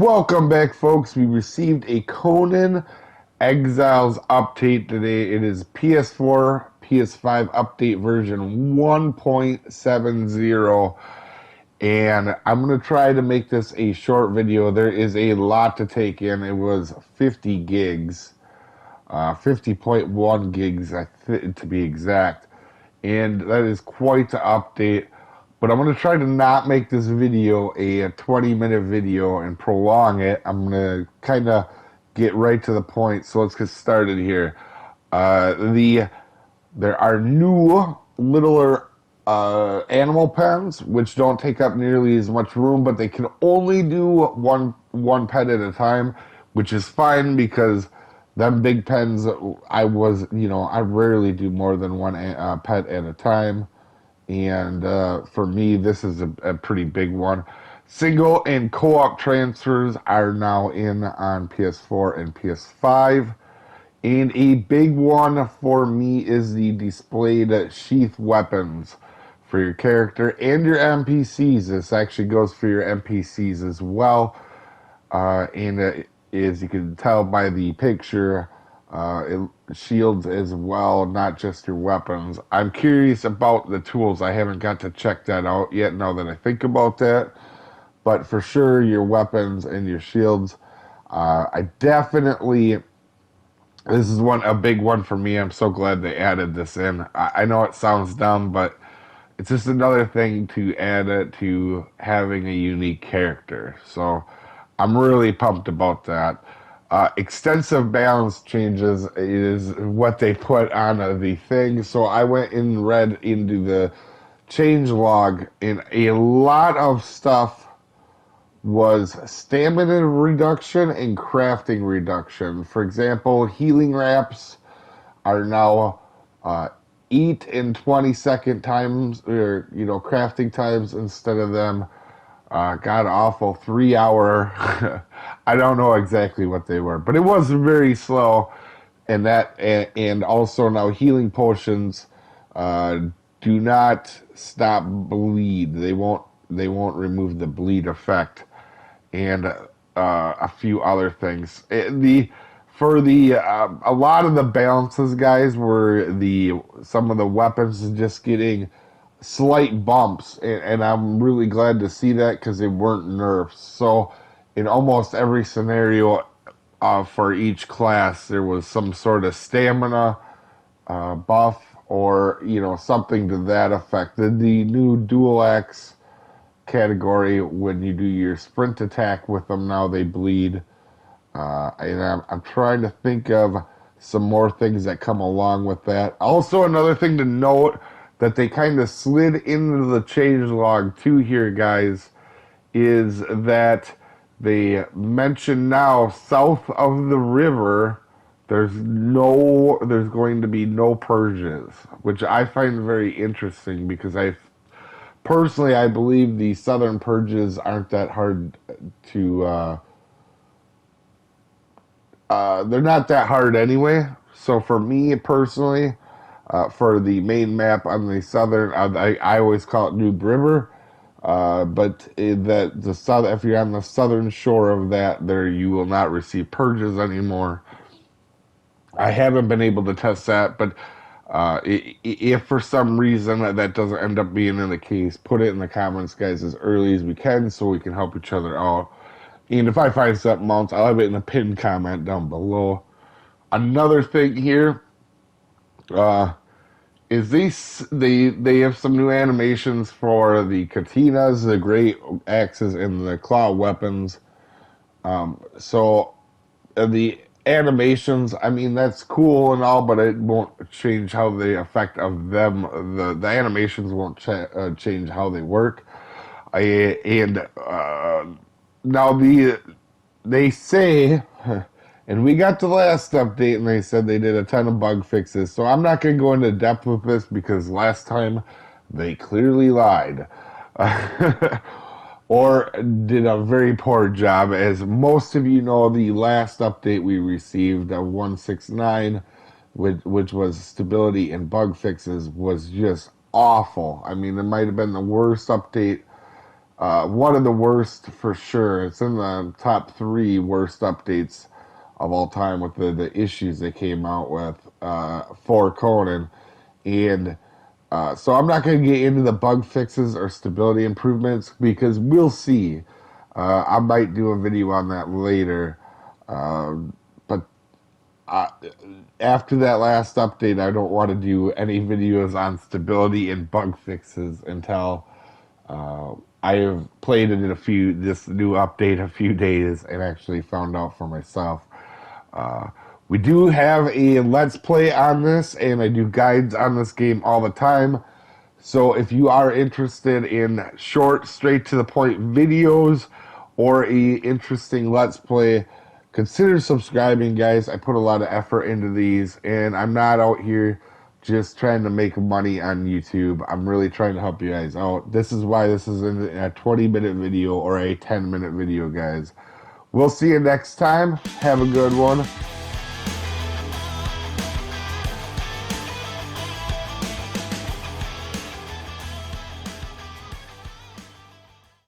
Welcome back, folks. We received a Conan Exiles update today. It is PS4 PS5 update version 1.70, and I'm going to try to make this a short video. There is a lot to take in. It was 50 gigs, 50.1 gigs to be exact, and that is quite the update. But I'm going to try to not make this video a 20-minute video and prolong it. I'm going to kind of get right to the point. So let's get started here. There are new, littler animal pens, which don't take up nearly as much room, but they can only do one pet at a time, which is fine because them big pens, I rarely do more than one pet at a time. And for me, this is a pretty big one. Single and co-op transfers are now in on PS4 and PS5. And a big one for me is the displayed sheath weapons for your character and your NPCs. This actually goes for your NPCs as well. As you can tell by the picture, it shields as well, not just your weapons. I'm curious about the tools. I haven't got to check that out yet now that I think about that. But for sure, your weapons and your shields. This is a big one for me. I'm so glad they added this in. I know it sounds dumb, but it's just another thing to add it to having a unique character. So I'm really pumped about that. Extensive balance changes is what they put on the thing. So I went and read into the change log, and a lot of stuff was stamina reduction and crafting reduction. For example, healing wraps are now eat in 20-second times, or crafting times instead of them god awful 3-hour. I don't know exactly what they were, but it was very slow. And also now healing potions do not stop bleed. They won't remove the bleed effect, and a few other things. A lot of the balances, guys, were some of the weapons just getting slight bumps, and I'm really glad to see that because they weren't nerfs. So in almost every scenario for each class, there was some sort of stamina buff or something to that effect. The new dual axe category, when you do your sprint attack with them, now they bleed. And I'm trying to think of some more things that come along with that. Also, another thing to note that they kind of slid into the changelog too here, guys, is that they mention now south of the river there's going to be no purges, which I find very interesting because I believe the southern purges aren't that hard to they're not that hard anyway. So for me personally, for the main map on the southern, I always call it Noob River, but if you're on the southern shore of that, there you will not receive purges anymore. I haven't been able to test that, but if for some reason that doesn't end up being in the case, put it in the comments, guys, as early as we can so we can help each other out. And if I find something else, I'll have it in a pinned comment down below. Another thing here, is they have some new animations for the katanas, the great axes, and the claw weapons. So the animations, I mean, that's cool and all, but it won't change how the effect of them. The animations won't change how they work. Now they say. And we got the last update, and they said they did a ton of bug fixes. So I'm not going to go into depth with this because last time they clearly lied. Or did a very poor job. As most of you know, the last update we received, 169, which was stability and bug fixes, was just awful. I mean, it might have been the worst update one of the worst for sure. It's in the top 3 worst updates of all time with the issues they came out with for Conan. And so I'm not going to get into the bug fixes or stability improvements because we'll see. I might do a video on that later. But after that last update, I don't want to do any videos on stability and bug fixes until I have played it in this new update a few days and actually found out for myself. Uh, we do have a Let's Play on this, and I do guides on this game all the time. So if you are interested in short, straight to the point videos or a interesting Let's Play, consider subscribing, guys. I put a lot of effort into these, and I'm not out here just trying to make money on YouTube. I'm really trying to help you guys out. This is why this is in a 20-minute video or a 10-minute video, guys. We'll see you next time. Have a good one.